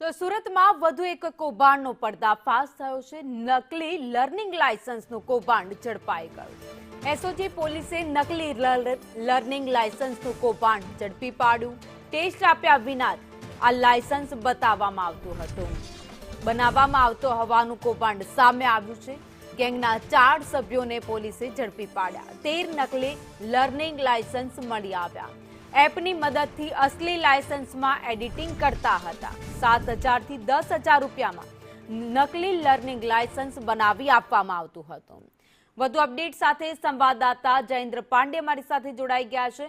તો સુરતમાં વધુ એક કૌભાંડનો પર્દાફાશ થયો છે। નકલી લર્નિંગ લાયસન્સનું કૌભાંડ ઝડપાઈ ગયું। એસઓજી પોલીસે નકલી લર્નિંગ લાયસન્સનું કૌભાંડ ઝડપી પાડ્યું। ટેસ્ટ આપ્યા વિના આ લાયસન્સ બનાવવામાં આવતો હોવાનું કૌભાંડ સામે આવ્યું છે। ગેંગના 4 સભ્યોને પોલીસે ઝડપી પાડ્યા। 13 નકલી લર્નિંગ લાયસન્સ મળી આવ્યા। એપની મદદથી અસલી લાયસન્સમાં એડિટિંગ કરતા હતા। 7,000 થી 10,000 રૂપિયામાં નકલી લર્નિંગ લાયસન્સ બનાવી આપવામાં આવતું હતું। વધુ અપડેટ સાથે સંવાદદાતા જયેન્દ્ર પાંડે મારી સાથે જોડાઈ ગયા છે।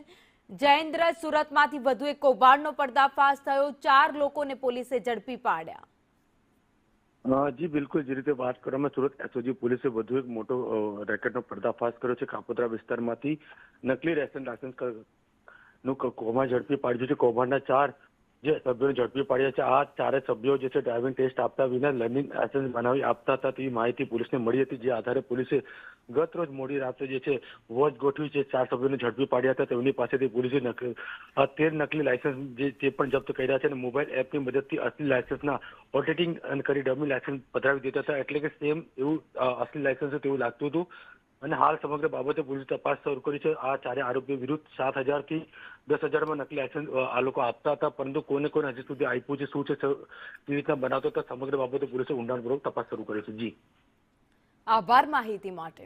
જયેન્દ્ર, સુરતમાંથી વધુ એક કૌભાંડનો પર્દાફાશ થયો। 4 લોકોને પોલીસે ઝડપી પાડ્યા। જી બિલકુલ, જે રીતે વાત કરવામાં સુરત એસઓજી પોલીસે વધુ એક મોટો રેકેટનો પર્દાફાશ કર્યો છે। કાપોદ્રા વિસ્તારમાંથી નકલી લાયસન્સ નું કૌભાંડ ઝડપી પાડ્યું છે। કૌભાંડના 4 જે સભ્યોને ઝડપી પાડ્યા છે। આ 4 સભ્યો જે છે ડ્રાઇવિંગ ટેસ્ટ આપતા વિના લર્નિંગ લાયસન્સ બનાવી આપતા હતા તેવી માહિતી પોલીસને મળી હતી, જે આધારે પોલીસે ગત રોજ મોડી રાત્રે જે છે વોચ ગોઠવી છે। 4 સભ્યોને ઝડપી પાડ્યા હતા। તેમની પાસેથી પોલીસે 13 નકલી લાયસન્સ જે પણ જપ્ત કર્યા છે અને મોબાઈલ એપની મદદથી અસલી લાયસન્સના ઓડિટિંગ કરી ડમી લાયસન્સ પધરાવી દેતા હતા, એટલે કે સેમ એવું અસલી લાયસન્સ તેવું લાગતું હતું। અને હાલ સમગ્ર બાબતે પોલીસે તપાસ શરૂ કરી છે। આ 4 આરોપીઓ વિરુદ્ધ 7,000 થી 10,000માં નકલી લાયસન્સ આ લોકો આપતા હતા, પરંતુ કોને હજી સુધી આપ્યું છે, શું છે, કેવી રીતના બનાવતો હતા, સમગ્ર બાબતે પોલીસે ઊંડાણપૂર્વક તપાસ શરૂ કરી છે। જી, આભાર માહિતી માટે।